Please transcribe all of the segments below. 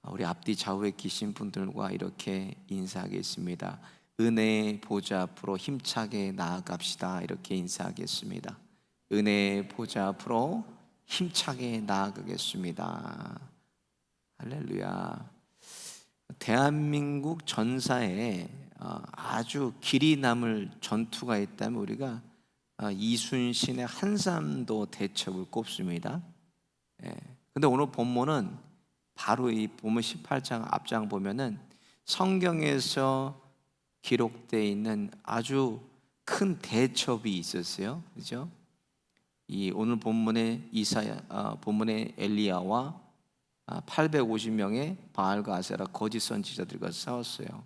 우리 앞뒤 좌우에 계신 분들과 이렇게 인사하겠습니다. 은혜의 보좌 앞으로 힘차게 나아갑시다. 이렇게 인사하겠습니다. 은혜의 보좌 앞으로 힘차게 나아가겠습니다. 할렐루야. 대한민국 전사에 아주 길이 남을 전투가 있다면 우리가 이순신의 한산도 대첩을 꼽습니다. 근데 오늘 본문은 바로 이 본문 18장 앞장 보면은 성경에서 기록되어 있는 아주 큰 대첩이 있었어요. 그죠? 이 오늘 본문의 본문의 엘리야와 850명의 바알과 아세라 거짓 선지자들과 싸웠어요.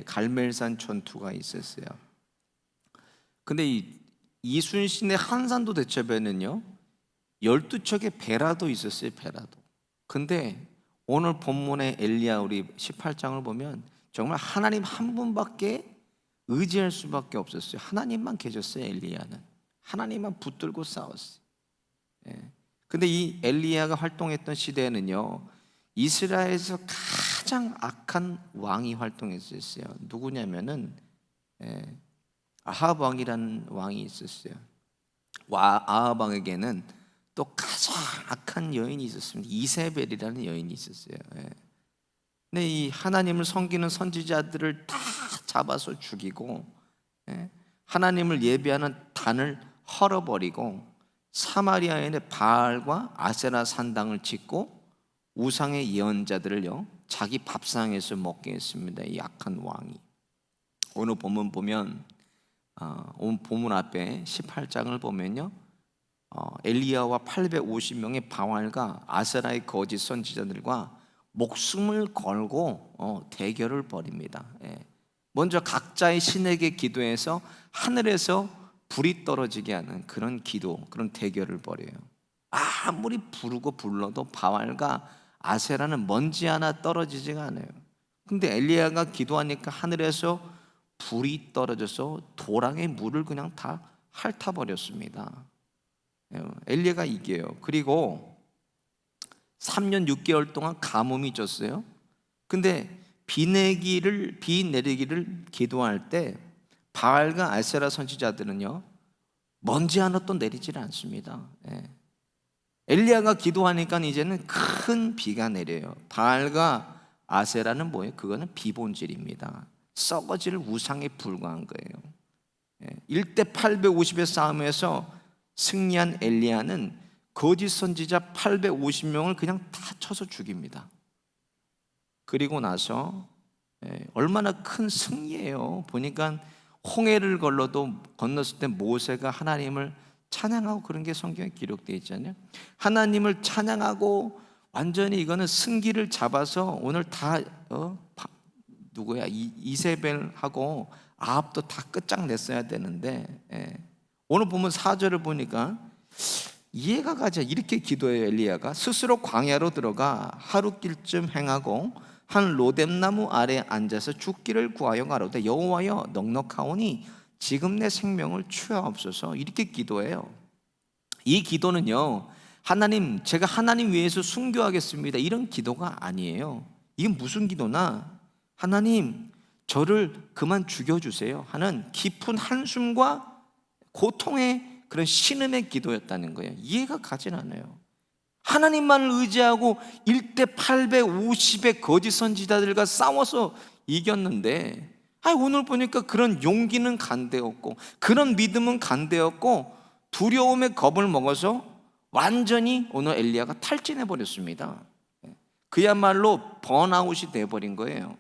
갈멜산 전투가 있었어요. 근데 이 이순신의 한산도 대첩에는요 12척의 베라도 있었어요. 베라도. 근데 오늘 본문의 엘리야 우리 18장을 보면 정말 하나님 한 분밖에 의지할 수밖에 없었어요. 하나님만 계셨어요. 엘리야는 하나님만 붙들고 싸웠어요. 근데 이 엘리야가 활동했던 시대에는요 이스라엘에서 가장 악한 왕이 활동했었어요. 누구냐면은 아합 왕이라는 왕이 있었어요. 아합 왕에게는 또 가장 악한 여인이 있었습니다. 이세벨이라는 여인이 있었어요. 근데 이 하나님을 섬기는 선지자들을 다 잡아서 죽이고 하나님을 예배하는 단을 헐어버리고 사마리아에 바알과 아세라 산당을 짓고 우상의 예언자들을요 자기 밥상에서 먹게 했습니다. 이 악한 왕이. 오늘 본문 보면 오늘 본문 앞에 18장을 보면요 엘리야와 850명의 바알과 아세라의 거짓 선지자들과 목숨을 걸고 대결을 벌입니다. 먼저 각자의 신에게 기도해서 하늘에서 불이 떨어지게 하는 그런 기도, 그런 대결을 벌여요. 아무리 부르고 불러도 바알과 아세라는 먼지 하나 떨어지지가 않아요. 근데 엘리야가 기도하니까 하늘에서 불이 떨어져서 도랑의 물을 그냥 다 핥아버렸습니다. 엘리야가 이겨요. 그리고 3년 6개월 동안 가뭄이 졌어요. 근데 비 내리기를 기도할 때 바알과 아세라 선지자들은요 먼지 하나 또 내리질 않습니다. 엘리야가 기도하니까 이제는 큰 비가 내려요. 바알과 아세라는 뭐예요? 그거는 비본질입니다. 썩어질 우상에 불과한 거예요. 1대 850의 싸움에서 승리한 엘리야는 거짓 선지자 850명을 그냥 다 쳐서 죽입니다. 그리고 나서 얼마나 큰 승리예요. 보니까 홍해를 건넜을 때 모세가 하나님을 찬양하고 그런 게 성경에 기록되어 있잖아요. 하나님을 찬양하고 완전히 이거는 승기를 잡아서 오늘 다 누구야 이세벨하고 아합도 다 끝장냈어야 되는데 오늘 보면 4절을 보니까 이해가 가자. 이렇게 기도해요. 엘리야가 스스로 광야로 들어가 하루길쯤 행하고 한 로뎀나무 아래 앉아서 죽기를 구하여 가로되 여호와여 넉넉하오니 지금 내 생명을 취하옵소서. 이렇게 기도해요. 이 기도는요 하나님 제가 하나님 위해서 순교하겠습니다 이런 기도가 아니에요. 이게 무슨 기도나 하나님 저를 그만 죽여주세요 하는 깊은 한숨과 고통의 그런 신음의 기도였다는 거예요. 이해가 가진 않아요. 하나님만을 의지하고 1대 850의 거짓 선지자들과 싸워서 이겼는데 오늘 보니까 그런 용기는 간대었고 그런 믿음은 간대었고 두려움에 겁을 먹어서 완전히 오늘 엘리야가 탈진해 버렸습니다. 그야말로 번아웃이 돼버린 거예요.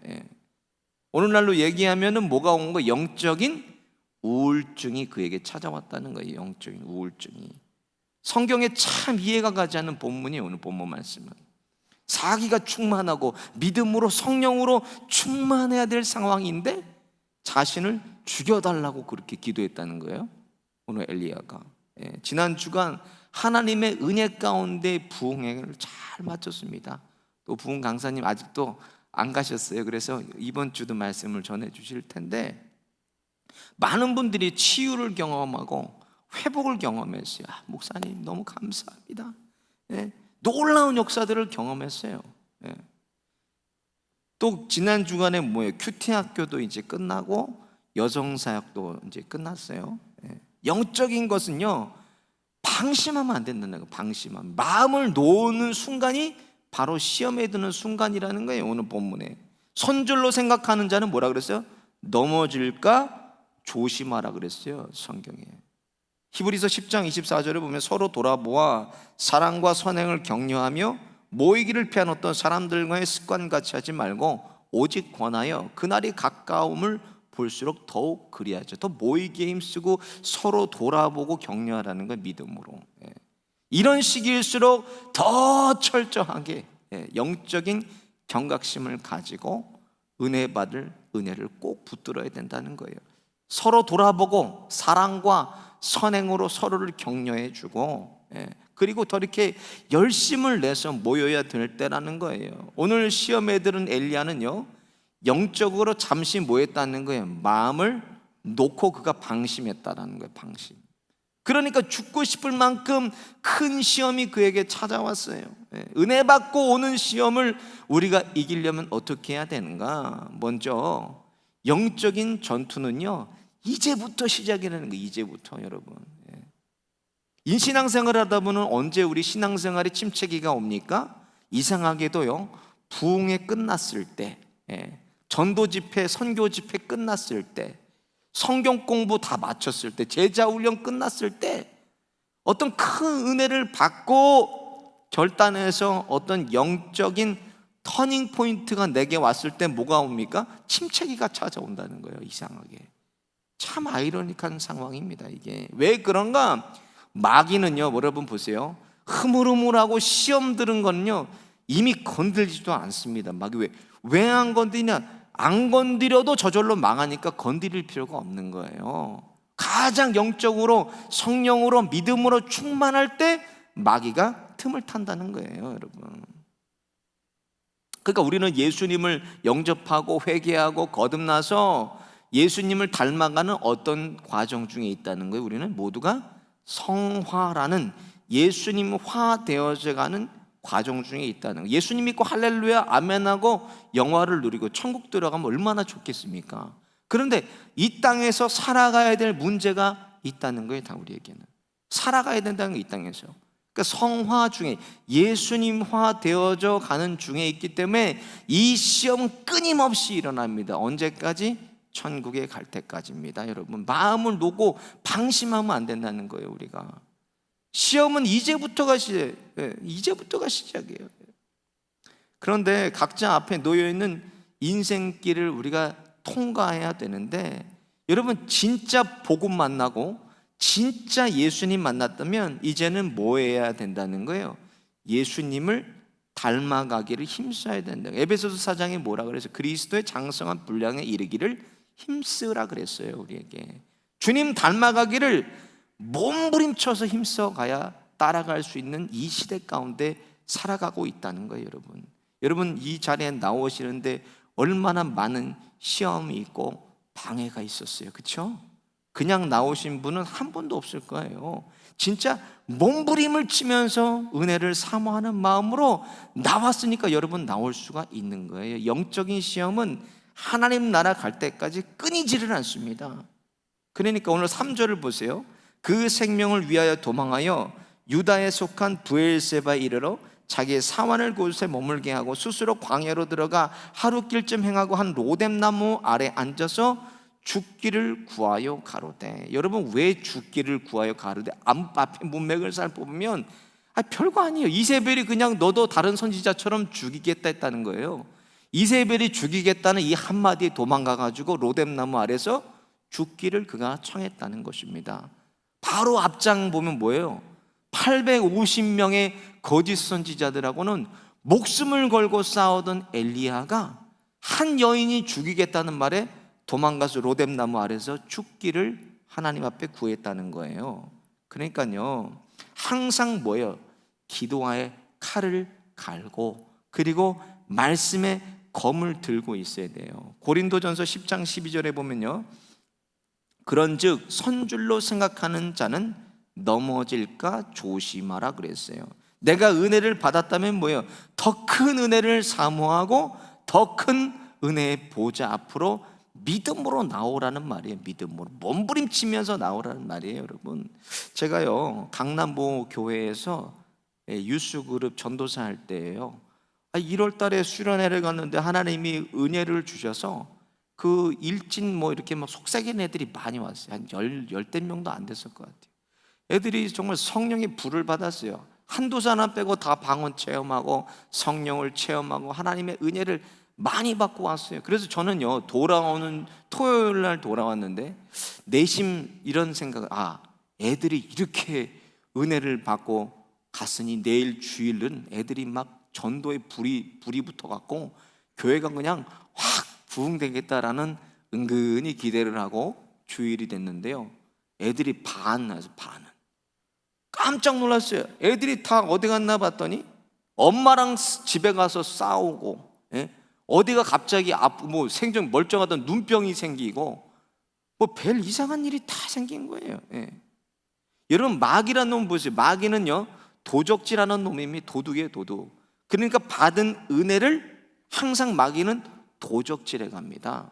오늘날로 얘기하면 뭐가 온 거? 영적인 우울증이 그에게 찾아왔다는 거예요. 영적인 우울증이. 성경에 참 이해가 가지 않는 본문이 오늘 본문 말씀은 사기가 충만하고 믿음으로 성령으로 충만해야 될 상황인데 자신을 죽여달라고 그렇게 기도했다는 거예요. 오늘 엘리야가. 지난 주간 하나님의 은혜 가운데 부흥회를 잘 마쳤습니다. 또 부흥 강사님 아직도 안 가셨어요. 그래서 이번 주도 말씀을 전해 주실 텐데 많은 분들이 치유를 경험하고 회복을 경험했어요. 목사님 너무 감사합니다. 놀라운 역사들을 경험했어요. 예. 또 지난 주간에 뭐예요? 큐티 학교도 이제 끝나고 여성 사역도 이제 끝났어요. 예. 영적인 것은요, 방심하면 안 된다는 거예요. 방심하면 마음을 놓는 순간이 바로 시험에 드는 순간이라는 거예요. 오늘 본문에 선줄로 생각하는 자는 뭐라 그랬어요? 넘어질까 조심하라 그랬어요. 성경에. 히브리서 10장 24절에 보면 서로 돌아보아 사랑과 선행을 격려하며 모이기를 피한 어떤 사람들과의 습관같이 하지 말고 오직 권하여 그날이 가까움을 볼수록 더욱 그리하죠. 더 모이기에 힘쓰고 서로 돌아보고 격려하라는 건 믿음으로. 이런 시기일수록 더 철저하게 영적인 경각심을 가지고 은혜 받을 은혜를 꼭 붙들어야 된다는 거예요. 서로 돌아보고 사랑과 선행으로 서로를 격려해 주고, 그리고 더 이렇게 열심을 내서 모여야 될 때라는 거예요. 오늘 시험 애들은 엘리야는요, 영적으로 잠시 모였다는 거예요. 마음을 놓고 그가 방심했다라는 거예요. 방심. 그러니까 죽고 싶을 만큼 큰 시험이 그에게 찾아왔어요. 은혜 받고 오는 시험을 우리가 이기려면 어떻게 해야 되는가? 먼저 영적인 전투는요, 이제부터 시작이라는 거예요. 이제부터. 여러분, 신앙생활을 하다 보면 언제 우리 신앙생활에 침체기가 옵니까? 이상하게도요, 부흥회 끝났을 때, 전도 집회, 선교 집회 끝났을 때, 성경 공부 다 마쳤을 때, 제자 훈련 끝났을 때, 어떤 큰 은혜를 받고 결단해서 어떤 영적인 터닝 포인트가 내게 왔을 때 뭐가 옵니까? 침체기가 찾아온다는 거예요. 이상하게. 참 아이러니한 상황입니다. 이게 왜 그런가? 마귀는요, 여러분 보세요, 흐물흐물하고 시험 들은 거는요 이미 건들지도 않습니다. 마귀 왜 안 건드리냐? 안 건드려도 저절로 망하니까 건드릴 필요가 없는 거예요. 가장 영적으로 성령으로 믿음으로 충만할 때 마귀가 틈을 탄다는 거예요. 여러분, 그러니까 우리는 예수님을 영접하고 회개하고 거듭나서 예수님을 닮아가는 어떤 과정 중에 있다는 거예요. 우리는 모두가 성화라는 예수님화 되어져가는 과정 중에 있다는 거예요. 예수님 믿고 할렐루야 아멘하고 영화를 누리고 천국 들어가면 얼마나 좋겠습니까? 그런데 이 땅에서 살아가야 될 문제가 있다는 거예요. 다 우리에게는 살아가야 된다는 게 이 땅에서. 그러니까 성화 중에 예수님화 되어져 가는 중에 있기 때문에 이 시험은 끊임없이 일어납니다. 언제까지? 천국에 갈 때까지입니다. 여러분, 마음을 놓고 방심하면 안 된다는 거예요. 우리가 시험은 이제부터가 시작이에요. 그런데 각자 앞에 놓여 있는 인생길을 우리가 통과해야 되는데, 여러분, 진짜 복음 만나고 진짜 예수님 만났다면 이제는 뭐 해야 된다는 거예요? 예수님을 닮아가기를 힘써야 된다. 에베소서 4장에 뭐라 그래서 그리스도의 장성한 분량에 이르기를 힘쓰라 그랬어요. 우리에게 주님 닮아가기를 몸부림쳐서 힘써가야 따라갈 수 있는 이 시대 가운데 살아가고 있다는 거예요. 여러분 이 자리에 나오시는데 얼마나 많은 시험이 있고 방해가 있었어요. 그렇죠? 그냥 나오신 분은 한 분도 없을 거예요. 진짜 몸부림을 치면서 은혜를 사모하는 마음으로 나왔으니까 여러분 나올 수가 있는 거예요. 영적인 시험은 하나님 나라 갈 때까지 끊이지를 않습니다. 그러니까 오늘 3절을 보세요. 그 생명을 위하여 도망하여 유다에 속한 브엘세바에 이르러 자기의 사환을 그곳에 머물게 하고 스스로 광야로 들어가 하루길쯤 행하고 한 로뎀나무 아래 앉아서 죽기를 구하여 가로되. 여러분, 왜 죽기를 구하여 가로되? 앞에 문맥을 살펴보면 별거 아니에요. 이세벨이 그냥 너도 다른 선지자처럼 죽이겠다 했다는 거예요. 이세벨이 죽이겠다는 이 한마디에 도망가가지고 로뎀나무 아래서 죽기를 그가 청했다는 것입니다. 바로 앞장 보면 뭐예요? 850명의 거짓 선지자들하고는 목숨을 걸고 싸우던 엘리야가 한 여인이 죽이겠다는 말에 도망가서 로뎀나무 아래서 죽기를 하나님 앞에 구했다는 거예요. 그러니까요, 항상 뭐예요? 기도하에 칼을 갈고 그리고 말씀에 검을 들고 있어야 돼요. 고린도전서 10장 12절에 보면요, 그런즉 선줄로 생각하는 자는 넘어질까 조심하라 그랬어요. 내가 은혜를 받았다면 뭐예요? 더 큰 은혜를 사모하고 더 큰 은혜의 보좌 앞으로 믿음으로 나오라는 말이에요. 믿음으로 몸부림치면서 나오라는 말이에요. 여러분, 제가요 강남보 교회에서 유스그룹 전도사 할 때예요. 1월 달에 수련회를 갔는데 하나님이 은혜를 주셔서 그 일진 뭐 이렇게 막 속삭이는 애들이 많이 왔어요. 한 열댓 명도 안 됐을 것 같아요. 애들이 정말 성령의 불을 받았어요. 한두 사람 빼고 다 방언 체험하고 성령을 체험하고 하나님의 은혜를 많이 받고 왔어요. 그래서 저는요 돌아오는 토요일 날 돌아왔는데 내심 이런 생각을, 애들이 이렇게 은혜를 받고 갔으니 내일 주일은 애들이 막 전도에 불이 붙어갖고 교회가 그냥 확 부흥되겠다라는 은근히 기대를 하고 주일이 됐는데요, 애들이 반은 깜짝 놀랐어요. 애들이 다 어디 갔나 봤더니 엄마랑 집에 가서 싸우고, 어디가 갑자기 뭐 생전 멀쩡하던 눈병이 생기고 뭐 별 이상한 일이 다 생긴 거예요. 여러분, 마귀라는 놈 보세요. 마귀는요 도적질하는 놈입니다. 도둑이에요, 도둑. 그러니까 받은 은혜를 항상 마귀는 도적질해 갑니다.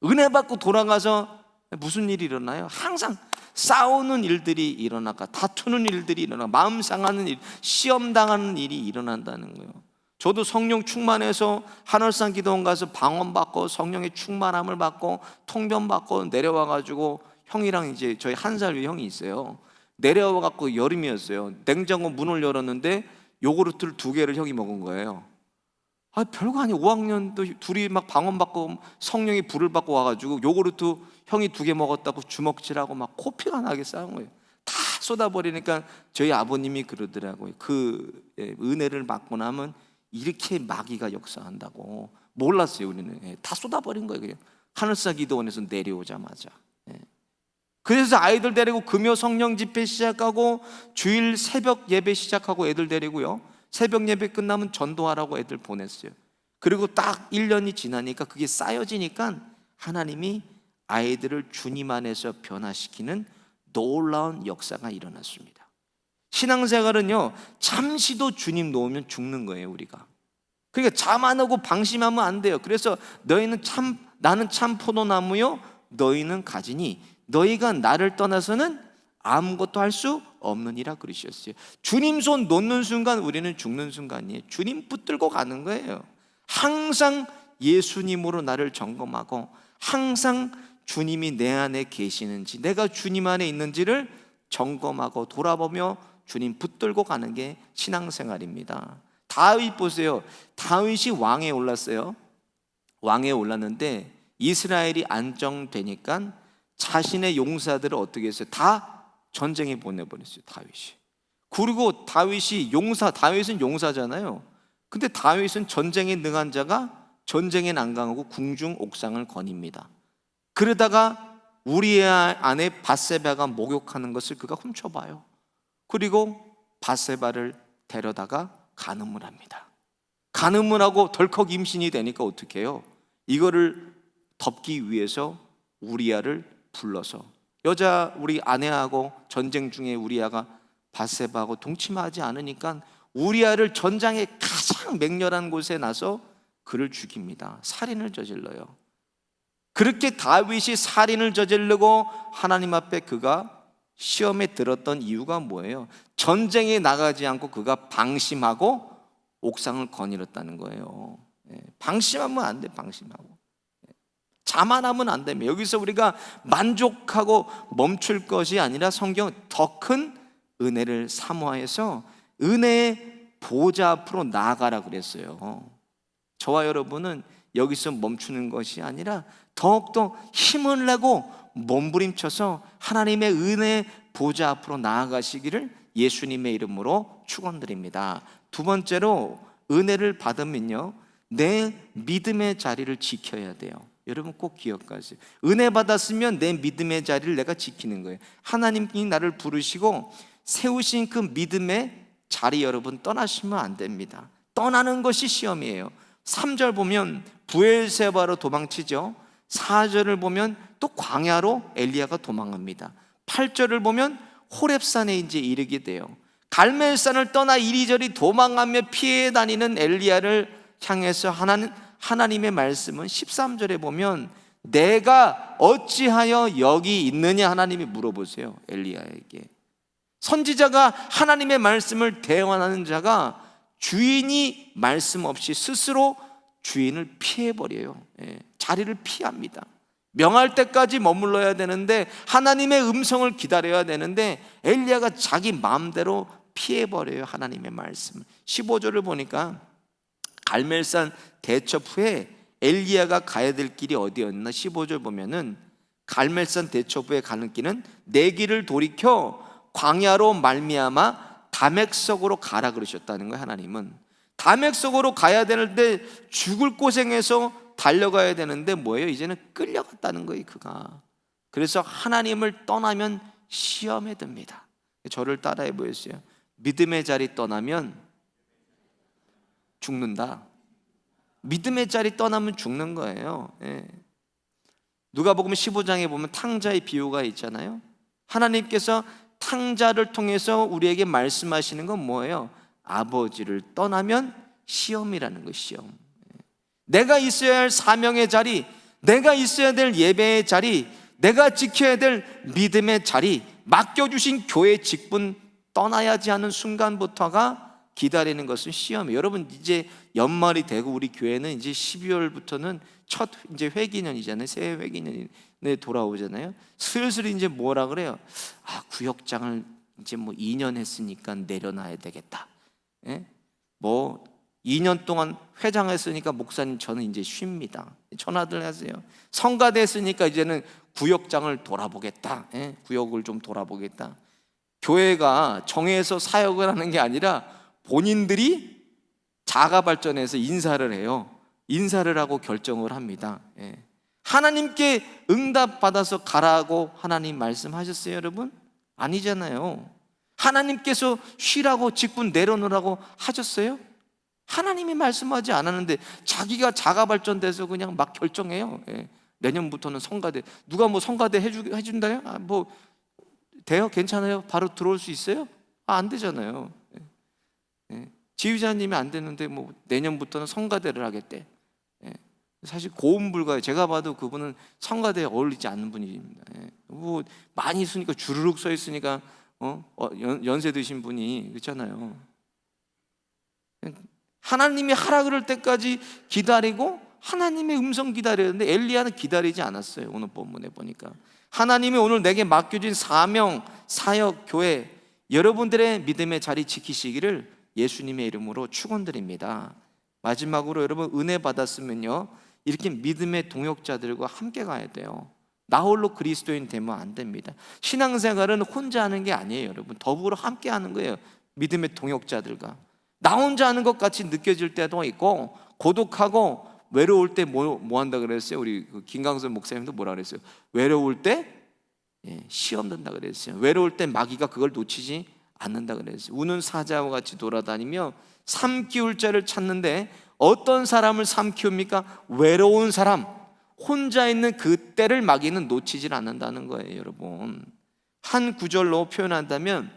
은혜 받고 돌아가서 무슨 일이 일어나요? 항상 싸우는 일들이 일어나고 다투는 일들이 일어나고 마음 상하는 일, 시험 당하는 일이 일어난다는 거예요. 저도 성령 충만해서 하늘산 기도원 가서 방언 받고 성령의 충만함을 받고 통변 받고 내려와가지고 형이랑 이제 저희 1살 위에 형이 있어요. 내려와갖고 여름이었어요. 냉장고 문을 열었는데 요구르트를 2개를 형이 먹은 거예요. 별거 아니에요. 5학년도 둘이 막 방언 받고 성령의 불을 받고 와가지고 요구르트 형이 2개 먹었다고 주먹질하고 막 코피가 나게 싸운 거예요. 다 쏟아버리니까 저희 아버님이 그러더라고요. 그 은혜를 받고 나면 이렇게 마귀가 역사한다고. 몰랐어요. 우리는 다 쏟아버린 거예요. 그냥 하늘사 기도원에서 내려오자마자. 그래서 아이들 데리고 금요 성령 집회 시작하고 주일 새벽 예배 시작하고 애들 데리고요, 새벽 예배 끝나면 전도하라고 애들 보냈어요. 그리고 딱 1년이 지나니까 그게 쌓여지니까 하나님이 아이들을 주님 안에서 변화시키는 놀라운 역사가 일어났습니다. 신앙생활은요 잠시도 주님 놓으면 죽는 거예요, 우리가. 그러니까 잠 안 오고 방심하면 안 돼요. 그래서 나는 참 포도나무요 너희는 가지니 너희가 나를 떠나서는 아무것도 할 수 없느니라 그러셨어요. 주님 손 놓는 순간 우리는 죽는 순간이에요. 주님 붙들고 가는 거예요. 항상 예수님으로 나를 점검하고 항상 주님이 내 안에 계시는지, 내가 주님 안에 있는지를 점검하고 돌아보며 주님 붙들고 가는 게 신앙생활입니다. 다윗 보세요. 다윗이 왕에 올랐어요. 왕에 올랐는데 이스라엘이 안정되니까 자신의 용사들을 어떻게 했어요? 다 전쟁에 보내버렸어요, 다윗이. 그리고 다윗은 용사잖아요. 근데 다윗은 전쟁에 능한 자가 전쟁에 안 강하고 궁중 옥상을 거닙니다. 그러다가 우리의 아내 밧세바가 목욕하는 것을 그가 훔쳐봐요. 그리고 밧세바를 데려다가 간음을 합니다. 간음을 하고 덜컥 임신이 되니까 어떻게 해요? 이거를 덮기 위해서 우리아를 불러서, 우리 아내하고 전쟁 중에 우리아가 밧세바하고 동침하지 않으니까 우리아를 전장의 가장 맹렬한 곳에 나서 그를 죽입니다. 살인을 저질러요. 그렇게 다윗이 살인을 저지르고 하나님 앞에 그가 시험에 들었던 이유가 뭐예요? 전쟁에 나가지 않고 그가 방심하고 옥상을 거닐었다는 거예요. 방심하면 안 돼. 방심하고 자만하면 안 됩니다. 여기서 우리가 만족하고 멈출 것이 아니라 성경은 더 큰 은혜를 사모하여서 은혜의 보좌 앞으로 나아가라 그랬어요. 저와 여러분은 여기서 멈추는 것이 아니라 더욱더 힘을 내고 몸부림쳐서 하나님의 은혜 보좌 앞으로 나아가시기를 예수님의 이름으로 축원드립니다. 2번째로, 은혜를 받으면요 내 믿음의 자리를 지켜야 돼요. 여러분 꼭 기억하세요. 은혜 받았으면 내 믿음의 자리를 내가 지키는 거예요. 하나님이 나를 부르시고 세우신 그 믿음의 자리, 여러분 떠나시면 안 됩니다. 떠나는 것이 시험이에요. 3절 보면 부엘세바로 도망치죠. 4절을 보면 또 광야로 엘리야가 도망합니다. 8절을 보면 호렙산에 이제 이르게 돼요. 갈멜산을 떠나 이리저리 도망가며 피해 다니는 엘리야를 향해서 하나님의 말씀은 13절에 보면 내가 어찌하여 여기 있느냐 하나님이 물어보세요. 엘리야에게. 선지자가 하나님의 말씀을 대언하는 자가 주인이 말씀 없이 스스로 주인을 피해버려요. 자리를 피합니다. 명할 때까지 머물러야 되는데, 하나님의 음성을 기다려야 되는데 엘리야가 자기 마음대로 피해버려요. 하나님의 말씀을. 15절을 보니까 갈멜산 대첩 후에 엘리야가 가야 될 길이 어디였나? 15절 보면은 갈멜산 대첩 후에 가는 길은 내 길을 돌이켜 광야로 말미암아 다맥석으로 가라 그러셨다는 거예요. 하나님은 다맥석으로 가야 되는데 죽을 고생해서 달려가야 되는데 뭐예요? 이제는 끌려갔다는 거예요, 그가. 그래서 하나님을 떠나면 시험에 듭니다. 저를 따라해 보였어요. 믿음의 자리 떠나면 죽는다. 믿음의 자리 떠나면 죽는 거예요. 누가복음 15장에 보면 탕자의 비유가 있잖아요. 하나님께서 탕자를 통해서 우리에게 말씀하시는 건 뭐예요? 아버지를 떠나면 시험이라는 거예요. 시험. 내가 있어야 할 사명의 자리, 내가 있어야 될 예배의 자리, 내가 지켜야 될 믿음의 자리, 맡겨주신 교회 직분 떠나야지 하는 순간부터가 기다리는 것은 시험이에요. 여러분, 이제 연말이 되고 우리 교회는 이제 12월부터는 첫 이제 회기년이잖아요. 새해 회기년에 돌아오잖아요. 슬슬 이제 뭐라 그래요? 구역장을 이제 뭐 2년 했으니까 내려놔야 되겠다. 뭐 2년 동안 회장했으니까 목사님 저는 이제 쉽니다. 전화들 하세요. 성가대 했으니까 이제는 구역장을 돌아보겠다. 구역을 좀 돌아보겠다. 교회가 정해서 사역을 하는 게 아니라 본인들이 자가 발전해서 인사를 해요. 인사를 하고 결정을 합니다. 하나님께 응답받아서 가라고 하나님 말씀하셨어요, 여러분? 아니잖아요. 하나님께서 쉬라고 직분 내려놓으라고 하셨어요? 하나님이 말씀하지 않았는데 자기가 자가 발전돼서 그냥 막 결정해요. 내년부터는 성가대. 누가 뭐 성가대 해준다요? 뭐 돼요? 괜찮아요? 바로 들어올 수 있어요? 안 되잖아요. 지휘자님이 안 되는데 뭐 내년부터는 성가대를 하겠대. 사실 고음불가예요. 제가 봐도 그분은 성가대에 어울리지 않는 분입니다. 뭐 많이 있으니까 주르륵 서 있으니까 연세 드신 분이 그렇잖아요. 하나님이 하라 그럴 때까지 기다리고 하나님의 음성 기다려야 되는데 엘리야는 기다리지 않았어요. 오늘 본문에 보니까 하나님이 오늘 내게 맡겨진 사명, 사역, 교회, 여러분들의 믿음의 자리 지키시기를 예수님의 이름으로 축원드립니다. 마지막으로 여러분, 은혜 받았으면요, 이렇게 믿음의 동역자들과 함께 가야 돼요. 나 홀로 그리스도인 되면 안 됩니다. 신앙생활은 혼자 하는 게 아니에요, 여러분. 더불어 함께 하는 거예요. 믿음의 동역자들과. 나 혼자 하는 것 같이 느껴질 때도 있고, 고독하고 외로울 때 뭐 한다 그랬어요? 우리 김강선 목사님도 뭐라 그랬어요? 외로울 때 시험 든다 그랬어요. 외로울 때 마귀가 그걸 놓치지 않는다 그랬어요. 우는 사자와 같이 돌아다니며 삼 키울 자를 찾는데 어떤 사람을 삼 키웁니까? 외로운 사람, 혼자 있는 그때를 마귀는 놓치질 않는다는 거예요, 여러분. 한 구절로 표현한다면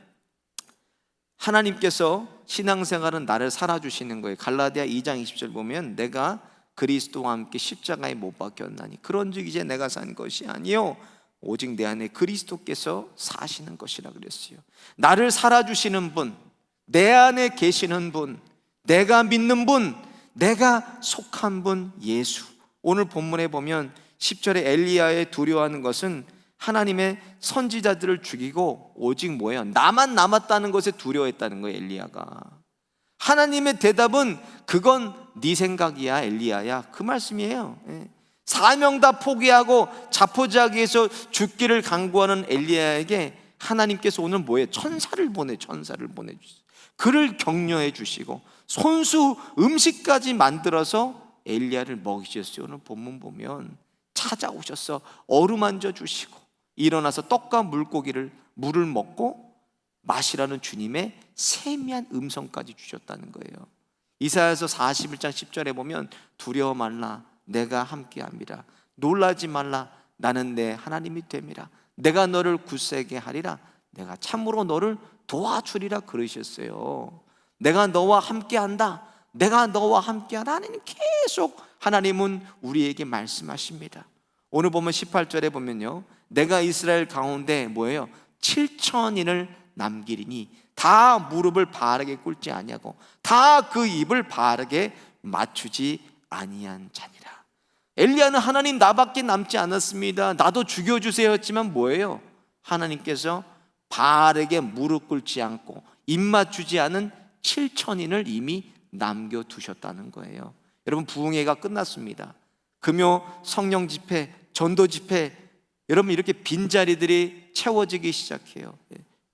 하나님께서 신앙생활은 나를 살아주시는 거예요. 갈라디아 2장 20절 보면 내가 그리스도와 함께 십자가에 못 박혔나니 그런즉 이제 내가 산 것이 아니요 오직 내 안에 그리스도께서 사시는 것이라 그랬어요. 나를 살아주시는 분, 내 안에 계시는 분, 내가 믿는 분, 내가 속한 분 예수. 오늘 본문에 보면 10절에 엘리야의 두려워하는 것은 하나님의 선지자들을 죽이고 오직 뭐예요? 나만 남았다는 것에 두려워했다는 거예요, 엘리야가. 하나님의 대답은 그건 네 생각이야, 엘리야야. 그 말씀이에요. 사명 다 포기하고 자포자기해서 죽기를 강구하는 엘리야에게 하나님께서 오늘 뭐예요? 천사를 보내주세요. 그를 격려해 주시고 손수 음식까지 만들어서 엘리야를 먹이셨어요. 오늘 본문 보면 찾아오셔서 어루만져 주시고 일어나서 떡과 물을 먹고 마시라는 주님의 세미한 음성까지 주셨다는 거예요. 이사야서 41장 10절에 보면 두려워 말라 내가 함께함이라 놀라지 말라 나는 내 하나님이 됨이라 내가 너를 굳세게 하리라 내가 참으로 너를 도와주리라 그러셨어요. 내가 너와 함께한다, 내가 너와 함께하다. 하나님 계속, 하나님은 우리에게 말씀하십니다. 오늘 보면 18절에 보면요, 내가 이스라엘 가운데 뭐예요? 7천인을 남기리니 다 무릎을 바르게 꿇지 아니하고 다 그 입을 바르게 맞추지 아니한 자니라. 엘리야는 하나님 나밖에 남지 않았습니다, 나도 죽여주세요 했지만 뭐예요? 하나님께서 바르게 무릎 꿇지 않고 입 맞추지 않은 7천인을 이미 남겨두셨다는 거예요. 여러분, 부흥회가 끝났습니다. 금요 성령 집회, 전도 집회, 여러분 이렇게 빈자리들이 채워지기 시작해요.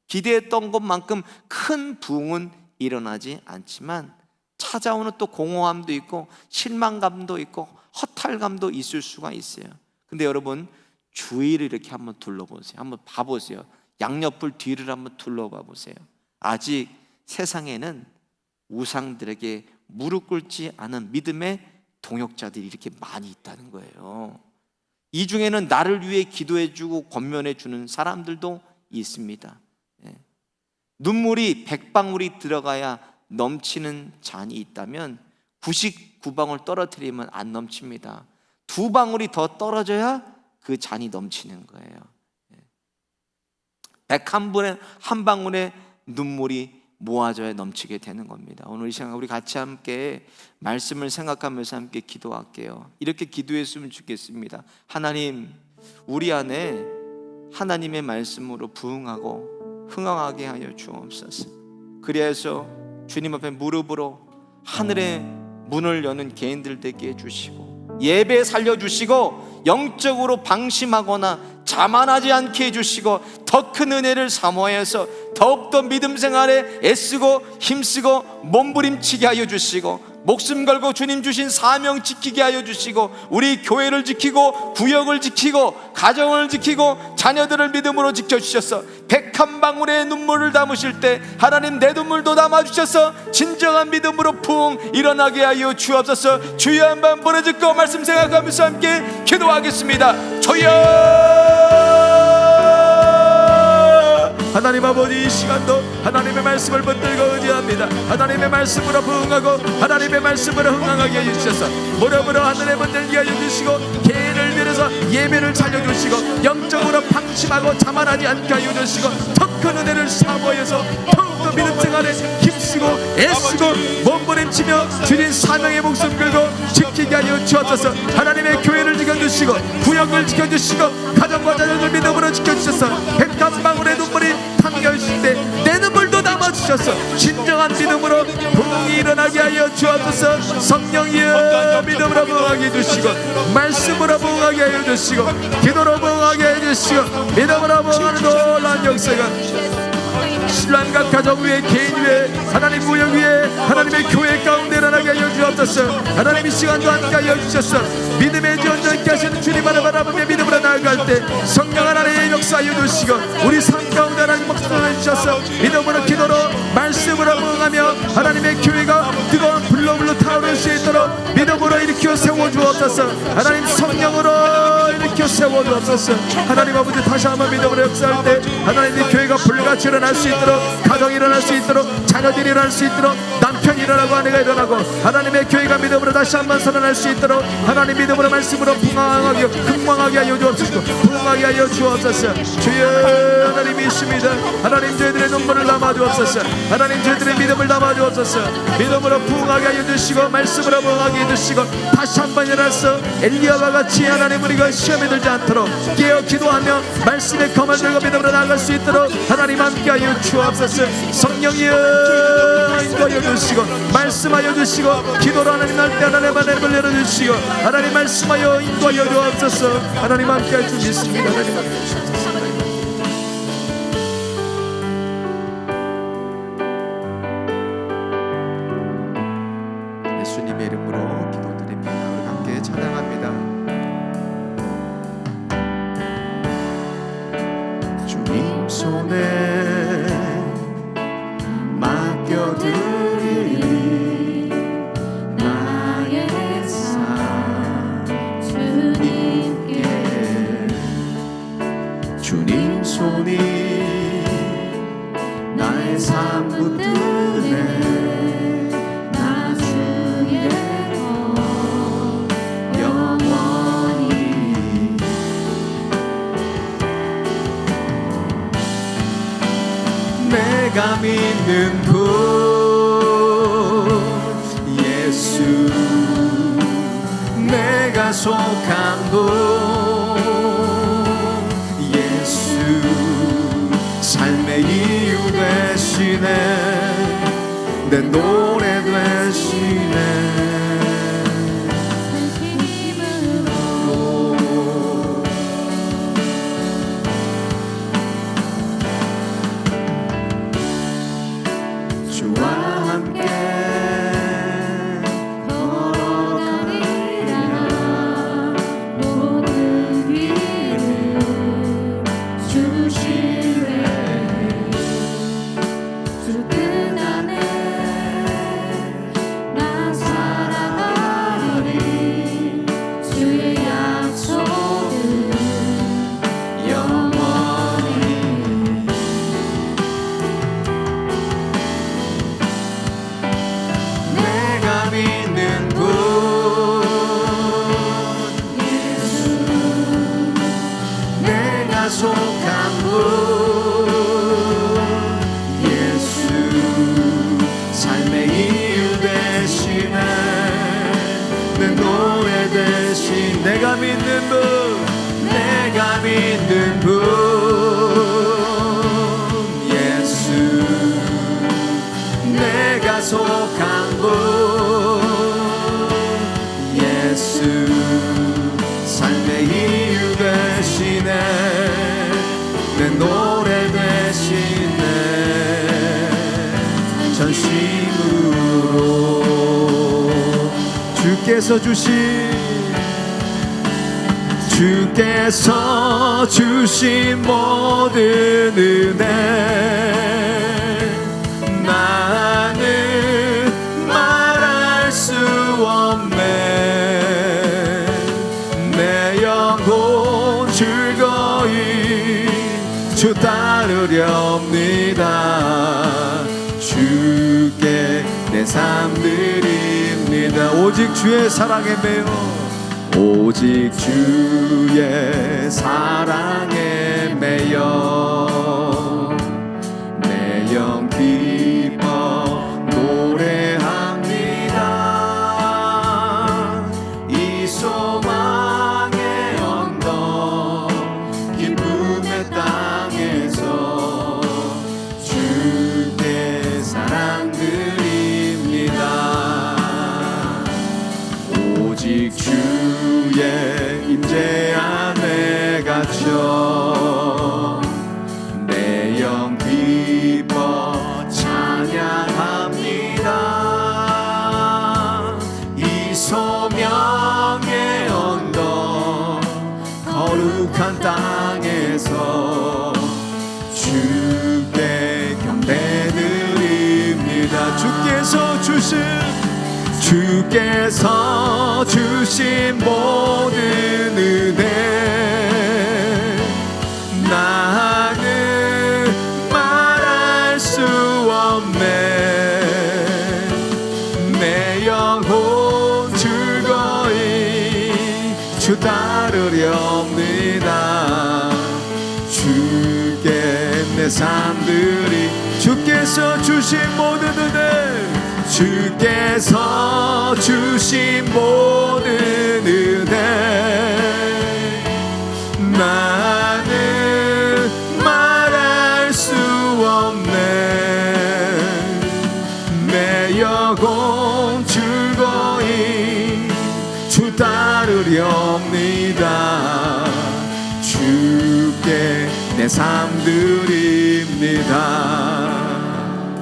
기대했던 것만큼 큰 부흥은 일어나지 않지만 찾아오는 또 공허함도 있고 실망감도 있고 허탈감도 있을 수가 있어요. 근데 여러분, 주위를 이렇게 한번 둘러보세요. 한번 봐보세요. 양옆을 뒤를 한번 둘러봐 보세요. 아직 세상에는 우상들에게 무릎 꿇지 않은 믿음의 동역자들이 이렇게 많이 있다는 거예요. 이 중에는 나를 위해 기도해주고 권면해주는 사람들도 있습니다. 눈물이 100방울이 들어가야 넘치는 잔이 있다면 99방울 떨어뜨리면 안 넘칩니다. 2방울이 더 떨어져야 그 잔이 넘치는 거예요. 101방울의 눈물이 모아져야 넘치게 되는 겁니다. 오늘 이 시간 우리 같이 함께 말씀을 생각하면서 함께 기도할게요. 이렇게 기도했으면 좋겠습니다. 하나님, 우리 안에 하나님의 말씀으로 부응하고 흥황하게 하여 주옵소서. 그리해서 주님 앞에 무릎으로 하늘의 문을 여는 개인들 되게 해주시고 예배 살려주시고 영적으로 방심하거나 자만하지 않게 해주시고 더 큰 은혜를 사모하여서 더욱더 믿음 생활에 애쓰고 힘쓰고 몸부림치게 하여 주시고 목숨 걸고 주님 주신 사명 지키게 하여 주시고 우리 교회를 지키고 구역을 지키고 가정을 지키고 자녀들을 믿음으로 지켜주셔서 101방울의 눈물을 담으실 때 하나님 내 눈물도 담아주셔서 진정한 믿음으로 부흥 일어나게 하여 주옵소서. 주여 한번 보내줄까 말씀 생각하면서 함께 기도하겠습니다. 주여, 하나님 아버지, 이 시간도 하나님의 말씀을 붙들고 의지합니다. 하나님의 말씀으로 부응하고 하나님의 말씀으로 흥황하게 해주셔서 무릎으로 하늘의 문 열게 하여 주시고 개인을 위해서 예배를 살려주시고 영적으로 방심하고 자만하지 않게 하여 주시고 더 큰 은혜를 사모해서 더욱더 믿음 생활에 힘쓰고 애쓰고 몸부림치며 주님 사명의 목숨 걸고 지키게 하여 주옵소서. 하나님의 교회를 지켜주시고 구역을 지켜주시고 가정과 자녀들 믿음으로 지켜주셔서 101방울의 눈물이 담겨있을 때 내 눈물도 담아주셔서 진정한 믿음으로 부흥이 일어나게 하여 주옵소서. 성령이여, 믿음으로 부흥하게 해주시고 말씀으로 부흥하게 하여 주시고 기도로 부흥하게 해주시고 믿음으로 부흥하는 놀라운 역사가 신랑과 가정 위에 개인 위에 하나님 구역 위에 하나님의 교회 가운데 일어나게 하여 주옵소서. 하나님 이 시간도 함께 하여 주셔서 믿음의 지원자께 하시는 주님만을 바라보며 믿음으로 나아갈 때 성령 하나님의 역사하여 주시고 우리 삶 가운데 하나님 목소리를 주셔서 믿음으로 기도로 말씀으로 부응하며 하나님의 교회가 뜨거운 불로 타오를 수 있도록 믿음으로 일으켜 세워주옵소서. 하나님 성령으로 일으켜 세워주옵소서. 하나님 아버지, 다시 한번 믿음으로 역사할 때 하나님의 교회가 불같이 일어날 수 있도록, 가정이 일어날 수 있도록, 자녀들이 일어날 수 있도록, 남편이 일어나고 아내가 일어나고 하나님의 교회가 믿음으로 다시 한번 살아날 수 있도록 하나님 믿음으로 말씀으로 풍성하게 흥망하게 하여 주옵소서. 풍성하게 하여 주옵소서. 주여, 하나님이 있습니다. 하나님 저희들의 눈물을 담아 주옵소서. 하나님 저희들의 믿음을 담아 주옵소서. 믿음으로 풍성하게 하여 주시고 말씀으로 풍성하게 해 주시고 다시 한번 일어나서 엘리야와 같이 하나님 우리가 시험에 들지 않도록 깨어 기도하며 말씀의 검을 들고 믿음으로 나아갈 수 있도록 하나님 함께 하여 주옵소서. 성령이여, 인도하여 주시고 말씀하여 주시고 기도로 하나님 날 때 하나님 안을 열어주시고 하나님 말씀하여 인도하여 주옵소서. 하나님 함께 할 줄 믿습니다. 하나님 함께 하옵소서. 예수님의 이름으로 기도드립니다. 우리 함께 찬양합니다. 주님 손에 맡겨드리니 나의 삶 주님께. 주님 손이 내가 믿는 분 예수, 내가 속한 분 예수, 삶의 이유 되시네, 내 노래 되시네. 내가 믿는 분, 내가 믿는 분 예수, 내가 속한 분 예수, 삶의 이유 되시네, 내 노래 되시네. 전심으로 주께서 주신 모든 은혜 나는 말할 수 없네. 내 영혼 즐거이 주 따르렵니다. 주께 내 삶 드립니다. 오직 주의 사랑에 매여, 오직 주의 사랑에 매여 내 영 기뻐 노래합니다. 이 소망의 언덕 기쁨의 땅에서 주께 사랑 드립니다. 오직 주의 임재 안에 갇혀 내 영 기뻐 찬양합니다. 이 소명의 언덕 거룩한 땅에서 주께 경배드립니다. 주께서 주신 모든 은혜 나는 말할 수 없네. 내 영혼 즐거이 주 따르렵니다. 주께 내 삶들이, 주께서 주신 모든 은혜, 주께서 주신 모든 은혜 나는 말할 수 없네. 내 영혼 즐거이 주 따르렵니다. 주께 내 삶 드립니다.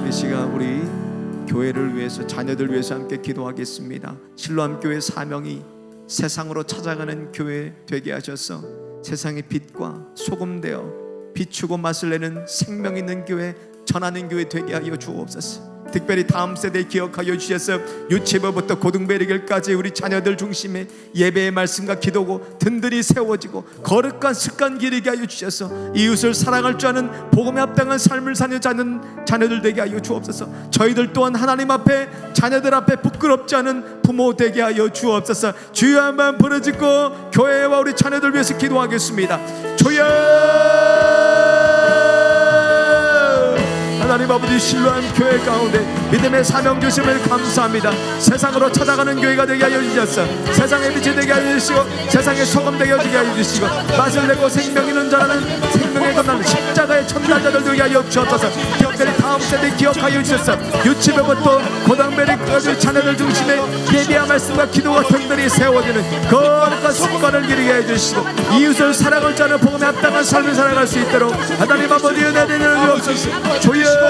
이 시간 우리 교회를 위해서, 자녀들 위해서 함께 기도하겠습니다. 실로암 교회 사명이 세상으로 찾아가는 교회 되게 하셔서 세상의 빛과 소금 되어 비추고 맛을 내는 생명 있는 교회, 전하는 교회 되게 하여 주옵소서. 특별히 다음 세대 기억하여 주셔서 유치부부터 고등배리길까지 우리 자녀들 중심에 예배의 말씀과 기도고 든든히 세워지고 거룩한 습관 기르게 하여 주셔서 이웃을 사랑할 줄 아는 복음에 합당한 삶을 사는 자녀들 되게 하여 주옵소서. 저희들 또한 하나님 앞에, 자녀들 앞에 부끄럽지 않은 부모 되게 하여 주옵소서. 주여 한번 부르짖고 교회와 우리 자녀들 위해서 기도하겠습니다. 주여, 하나님 아버지 신뢰한 교회 가운데 믿음의 사명 주심을 감사합니다. 세상으로 찾아가는 교회가 되게 하여 주셨어. 세상의 빛이 되게 하여 주시고 세상의 소금 되게 하여 주시고 맛을 내고 생명 있는 자라는 생명의 건너는 십자가의 전달자들 되게 하여 주옵소서. 특별히 다음 세대 기억하여 주셨어. 유치부부터 고등배리까지 자녀들 중심에 예배와 말씀과 기도와 등들이 세워지는 거룩한 습관을 기르게 해주시고 이웃을 사랑할 자는 복음에 합당한 삶을 살아갈 수 있도록 하나님 아버지 은혜 내려 주옵소서. 주여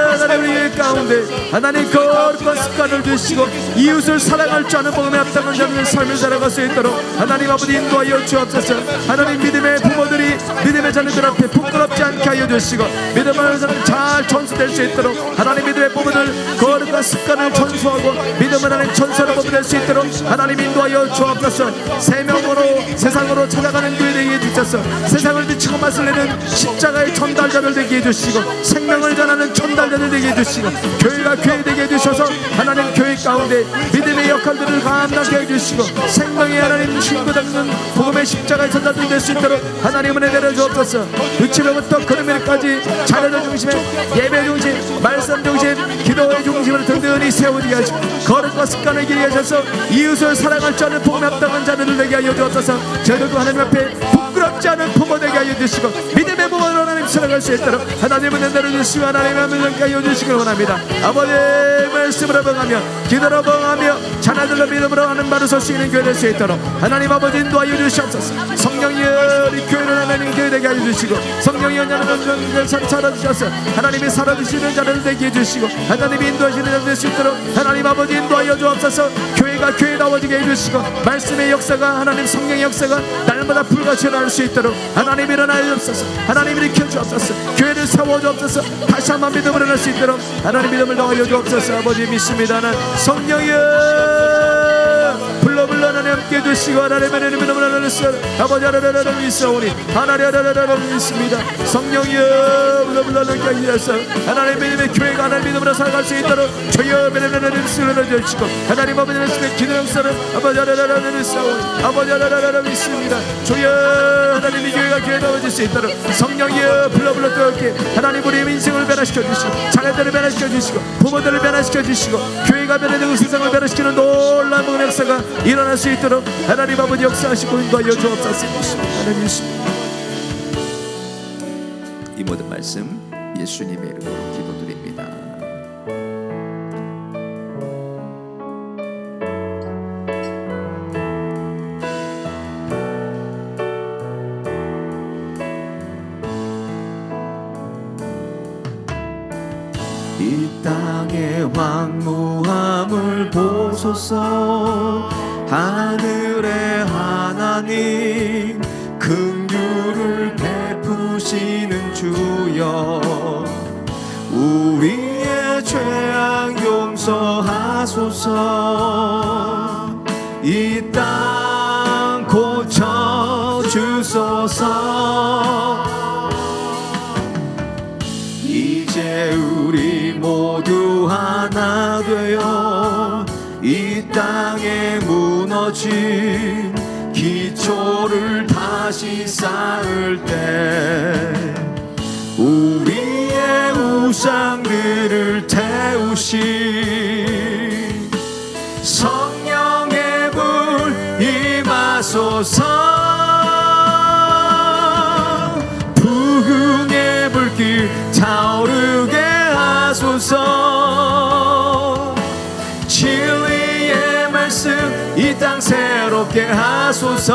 하나님 우리 가운데 하나님 거룩한 습관을 주시고 이웃을 사랑할 줄 아는 복음에 합당한 자는 삶을 살아갈 수 있도록 하나님 아버지 인도하여 주옵소서. 하나님 믿음의 부모들이 믿음의 자녀들 앞에 부끄럽지 않게 하여 주시고 믿음을 잘 전수될 수 있도록 하나님 믿음의 부모들 거룩한 습관을 전수하고 믿음을 하는 전설을 뽑아낼 수 있도록 하나님 인도하여 주옵소서. 세명으로 세상으로 찾아가는 교회 되게 해주셔서 세상을 비추고 맛을 내는 십자가의 전달자들 되게 해주시고 생명을 전하는 전달자들 되게 해주시고 교회가 교회 되게 해주셔서 하나님 교회 가운데 믿음의 역할들을 감당하게 해주시고 생명의 하나님 신고 닦는 복음의 십자가의 전달자들 될 수 있도록 하나님 은혜 내려 주옵소서. 유치부부터 그르면까지 자녀들 중심에 예배 중심 말씀 중심 기도의 중심을 든든히 세우게 하시고 거룩과 습관을 기르게 하셔서 이웃을 사랑할 줄 아는 복음에 합당한 자들을 되게 하여 주옵소서. 저희들도 하나님 앞에 부끄럽지 않은 부모 되게 하여 주시고 믿음의 부모로 하나님 살아갈 수 있도록 하나님은 은혜를 주시고 하나님의 은혜를 하여 주시길 원합니다. 아버지의 말씀으로 봉하며 기도로 봉하며 자녀들로 믿음으로 하는 바로 설 수 있는 교회 될 수 있도록 하나님 아버지 인도하여 주시옵소서. 성령이여 우리 교회를 하나님 교회 되게 하여 주시고 성령이여 나는 살아주셔서 하나님이 살아주시는 자를 되게 해주시고 하나님이 인도하시는 자들 될 수 있도록 하나님 아버지 인도하여 주옵소서. 교회가 교회다워지게 해주시고 말씀의 역사가 하나님 성령의 역사가 날마다 불같이 일어날 수 있도록 하나님 일어나여 주옵소서. 하나님 일으켜 주옵소서. 교회를 세워 주옵소서. 다시 한번 믿음을 일어날 수 있도록 하나님 믿음을 더하여 주옵소서. 아버지 믿습니다. 성령이여 불러 하나님 함께 해주시고 하나님의 믿음을 하나님 아버지 하나님 있사오니 하나님 있습니다. 성령이여 불러 하나님께 하셔서 하나님 믿음의 교회가 하나님 믿음으로 살아갈 수 있도록 주여 하나님 쓰러져 주시고 하나님 아버지 말씀의 기도 역사를 아버지 하나님 있사오니 아버지 하나님 있습니다. 주여 하나님 이 교회가 교회다워질 수 있도록 성령이여 불러 뜨겁게 하나님 우리의 인생을 변화시켜 주시고 자녀들을 변화시켜 주시고 부모들을 변화시켜 주시고 교회가 변화되고 세상을 변화시키는 놀라운 복음의 역사가 일어날 수 있도록 하나님 아버지 역사하시고 인도하여 주옵소서. 하나님 이 모든 말씀 예수님의 이름으로 기도드립니다. 이 땅의 황무함을 보소서. 하늘의 하나님 긍휼을 베푸시는 주여 우리의 죄악 용서하소서. 이 땅 고쳐주소서. 이제 우리 모두 하나 되어 이 땅에 무너진 기초를 다시 쌓을 때 우리의 우상들을 태우신 성령의 불 임하소서. 부흥의 불길 타오르게 하소서. 진리의 말씀 이 땅 새롭게 하소서.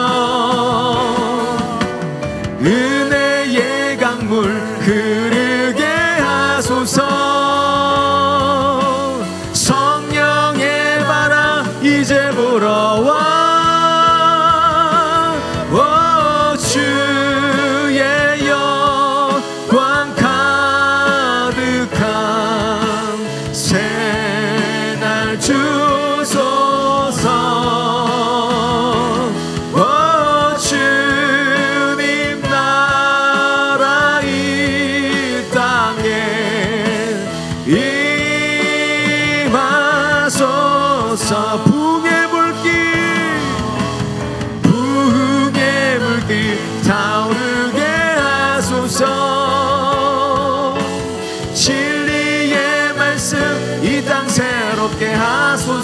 은혜의 강물 흐르게 하소서. 성령의 바람 이제 불어와. 주의 영광 가득한 새날 주소서. 주님 나라 이 땅에 임하소서. 붕의 불길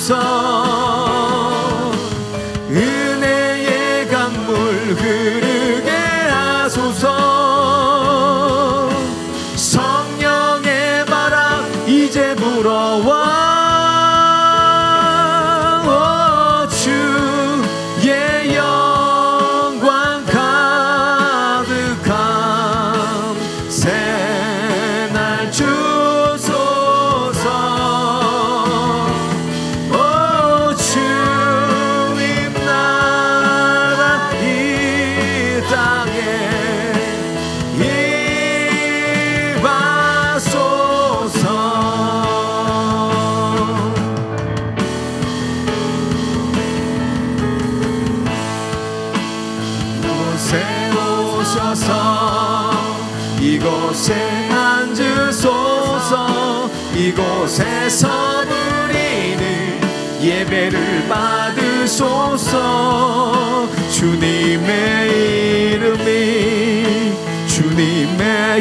하소서. 은혜의 강물 흐르게 하소서. 성령의 바람 이제 불어와. 주의 영광 가득함 새날 주소서. 주님 나라 이 땅에 이곳에 앉으소서. 이곳에서 우리는 예배를 받으소서. 주님의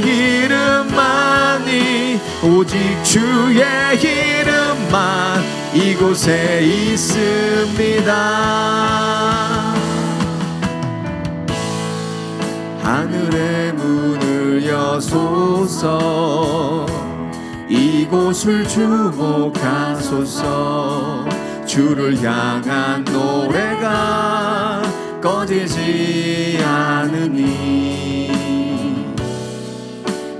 이름만이 오직 주의 이름만 이곳에 있습니다. 하늘의 문을 여소서. 이곳을 주목하소서. 주를 향한 노래가 꺼지지 않으니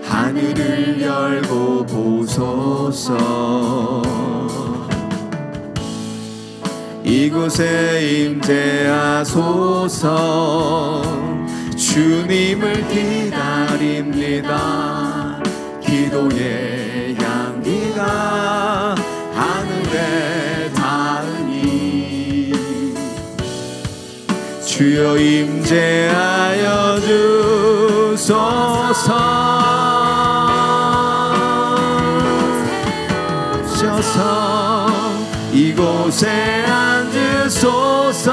하늘을 열고 보소서. 이곳에 임재하소서. 주님을 기다립니다. 기도의 향기가 하늘에 닿으니 주여 임재하여 주소서. 이곳에 앉으소서.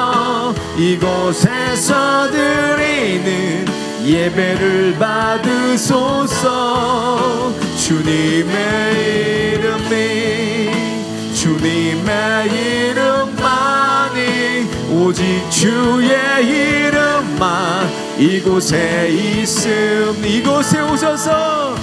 이곳에서 드리는 예배를 받으소서. 주님의 이름만이 오직 주의 이름만 이곳에 있음. 이곳에 오셔서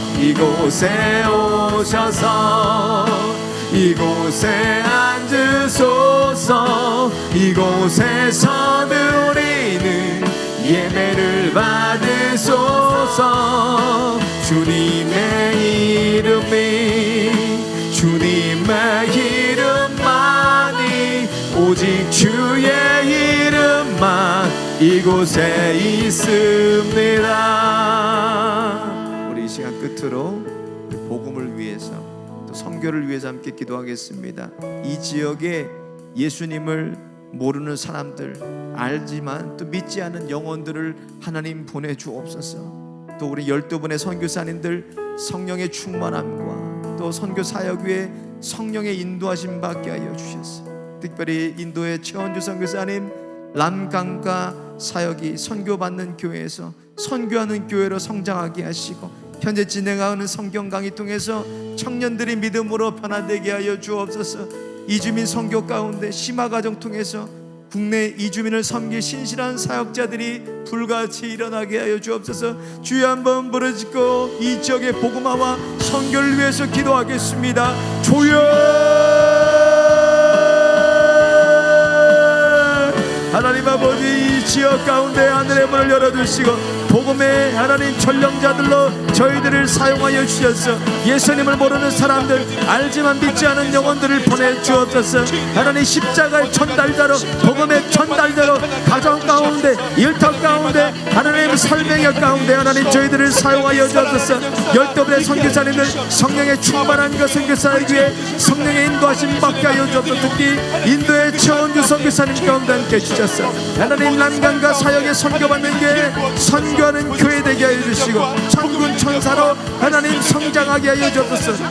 이곳에 앉으소서. 이곳에서 드리는 예배를 받으소서. 주님의 이름만이 오직 주의 이름만 이곳에 있습니다. 우리 이 시간 끝으로 복음을 위해서 또 선교를 위해서 함께 기도하겠습니다. 이 지역에 예수님을 모르는 사람들, 알지만 또 믿지 않은 영혼들을 하나님 보내주옵소서. 또 우리 12분의 선교사님들 성령의 충만함과 또 선교 사역 위에 성령의 인도하심 받게 하여 주셨어. 특별히 인도의 최원주 선교사님 람강가 사역이 선교받는 교회에서 선교하는 교회로 성장하게 하시고, 현재 진행하는 성경 강의 통해서 청년들이 믿음으로 변화되게 하여 주옵소서. 이주민 선교 가운데 심화가정 통해서 국내 이주민을 섬길 신실한 사역자들이 불같이 일어나게 하여 주옵소서. 주여 한번 부르짖고 이 지역의 복음화와 선교를 위해서 기도하겠습니다. 주여, 하나님 아버지, 이 지역 가운데 하늘의 문을 열어주시고 복음의 하나님 전령자들로 저희들을 사용하여 주셔서 예수님을 모르는 사람들, 알지만 믿지 않은 영혼들을 보내주옵소서. 하나님 십자가의 전달자로, 복음의 전달자로 가정 가운데, 일터 가운데, 하나님 설명의 가운데 하나님 저희들을 사용하여 주옵소서. 12분의 선교사님들 성령의 충만한 그 선교사에 위해 성령의 인도하심 받게 하여 주옵소서. 특히 인도의 최원주 선교사님 가운데 함께 주셨어. 하나님 남강과 사역에 선교받는 교회, 선교하는 교회 되게 하여 주시고 천군 천사로 하나님 성장하게 하여 주옵소서.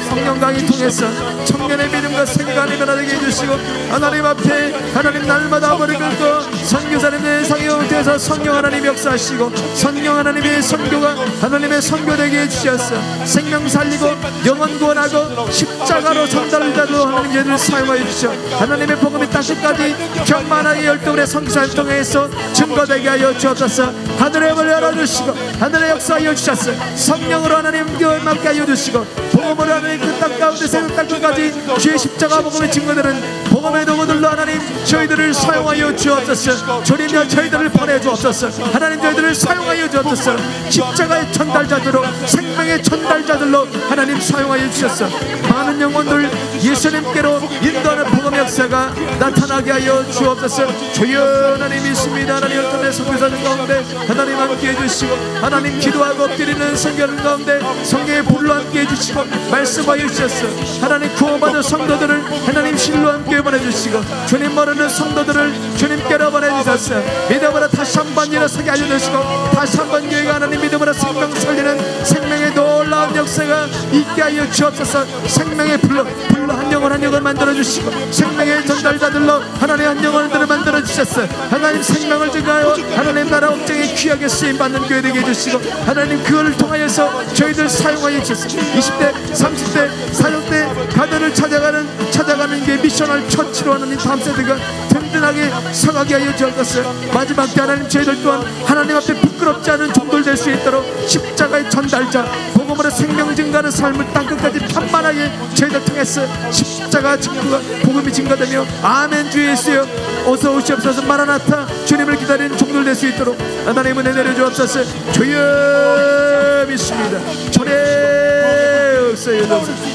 성령 강의 통해서 청년의 믿음과 생각이 변화되게 해주시고 하나님 앞에 하나님 날마다 머리 긁고 선교사님의 상영대에서 성령 하나님 역사하시고 성령 하나님의 선교가 하나님의 선교되게 해주셨어. 생명 살리고 영혼 구원하고 십자가로 전달자로 하나님 얘를 사용하여 주셔. 하나님의 복음이 땅끝까지 경만하게 열동의 선교사를 통해서 증거되게 하여 주옵소서. 하늘의 문을 열어주시고 하늘의 역사하여 주셨어. 성령으로 하나님 교회 맡게 하여 주시고 복음으로 하나님 그 땅 가운데서 땅끝까지 주의 십자가 복음의 증거되는 복음의 도구들로 하나님 저희들을 사용하여 주옵소서. 주님여 저희들을 보내주옵소서. 하나님 저희들을 사용하여 주옵소서. 십자가의 전달자들로 생명의 전달자들로 하나님 사용하여 주셨어. 많은 영혼들 예수님께로 인도하는 복음의 역사가 나타나게 하여 주옵소서. 주여 하나님 믿습니다. 하나님 열심히 선교사는 가운데 하나님 함께 해주시고 하나님 기도하고 엎드리는 선교하는 가운데 성령의 불로 함께 해주시고 말씀하여 주셨어. 하나님 구원받은 성도들을 하나님 실로 함께 보내주시고 주님 모르는 성도들을 주님께로 보내주셨어. 믿음으로 다시 한번 일어서게 하여 주시고 다시 한번 교회가 하나님 믿음으로 생명 살리는 생명의 놀라운 역사가 있게 하여 주옵소서. 생명의 불로 한 영혼 한 영혼 만들어주시고 생명의 전달자들로 하나님 한 영혼들을 만들어주셨어. 하나님 생명을 증가하여 하나님 나라 업장에 귀하게 쓰임받는 교회 되게 해주시고 하나님 그거를 통하여서 저희들 사용하여 주셨어. 20대 30대 40대 가정을 찾아가는 게 미션을 처치로 하나님 다음 세대가 든든하게 서가게 하여 주옵소서. 마지막 때 하나님 저희들 또한 하나님 앞에 부끄럽지 않은 종들 될 수 있도록 십자가의 전달자 복음으로 생명 증가하는 삶을 땅끝까지 편만하게 저희들 통해서 십자가 증거가 복음이 증가되며 아멘 주 예수여 어서 오시옵소서. 마라나타 주님을 기다리는 종들 될 수 있도록 하나님 은혜 내려주옵소서. 주여 믿습니다. 절에 없어요.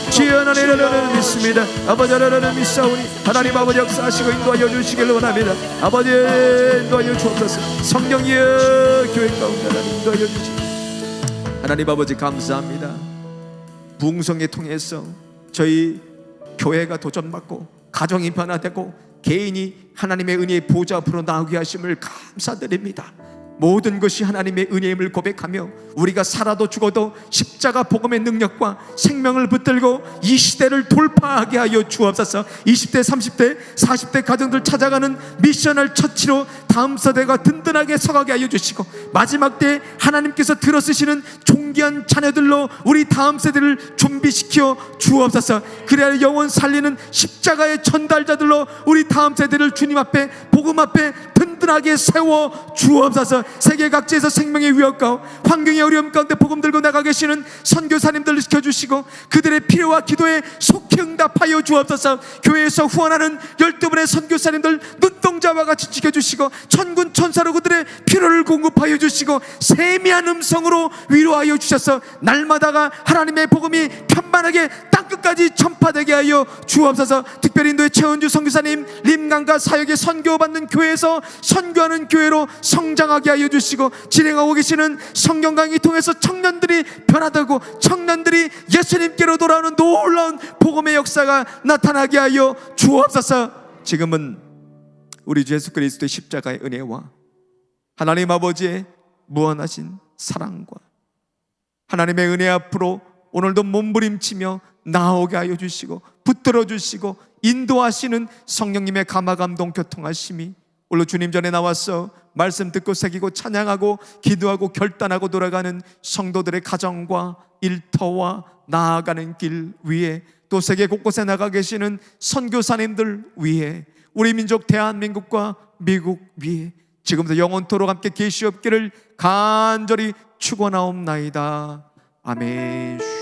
주여 하나님 믿습니다. 아버지 하나님 믿사오니 하나님 아버지 역사하시고 인도하여 주시길 원합니다. 아버지 인도하여 주옵소서. 성령이여 교회 가운데 하나님 인도하여 주시옵소서. 하나님 아버지 감사합니다. 부흥성에 통해서 저희 교회가 도전받고 가정이 변화되고 개인이 하나님의 은혜의 보좌 앞으로 나오게 하심을 감사드립니다. 모든 것이 하나님의 은혜임을 고백하며 우리가 살아도 죽어도 십자가 복음의 능력과 생명을 붙들고 이 시대를 돌파하게 하여 주옵소서. 20대 30대 40대 가정들 찾아가는 미션을 처치로 다음 세대가 든든하게 서가게 하여 주시고 마지막 때 하나님께서 들어쓰시는 존귀한 자녀들로 우리 다음 세대를 준비시켜 주옵소서. 그래야 영혼 살리는 십자가의 전달자들로 우리 다음 세대를 주님 앞에 복음 앞에 든든하게 세워 주옵소서. 세계 각지에서 생명의 위협 가운데 환경의 어려움 가운데 복음 들고 나가 계시는 선교사님들을 지켜주시고 그들의 필요와 기도에 속히 응답하여 주옵소서. 교회에서 후원하는 12분의 선교사님들 눈동자와 같이 지켜주시고 천군 천사로 그들의 필요를 공급하여 주시고 세미한 음성으로 위로하여 주셔서 날마다가 하나님의 복음이 편만하게 땅끝까지 전파되게 하여 주옵소서. 특별히 인도의 최은주 선교사님 림강과 사역에 선교받는 교회에서 선교하는 교회로 성장하게 하여 주시고 진행하고 계시는 성경 강의 통해서 청년들이 변화되고 청년들이 예수님께로 돌아오는 놀라운 복음의 역사가 나타나게 하여 주옵소서. 지금은 우리 주 예수 그리스도의 십자가의 은혜와 하나님 아버지의 무한하신 사랑과 하나님의 은혜 앞으로 오늘도 몸부림치며 나오게 하여 주시고 붙들어 주시고 인도하시는 성령님의 감화감동 교통하심이 오늘 주님 전에 나와서 말씀 듣고 새기고 찬양하고 기도하고 결단하고 돌아가는 성도들의 가정과 일터와 나아가는 길 위에 또 세계 곳곳에 나가 계시는 선교사님들 위에 우리 민족 대한민국과 미국 위에 지금부터 영원토록 함께 계시옵기를 간절히 축원하옵나이다. 아멘.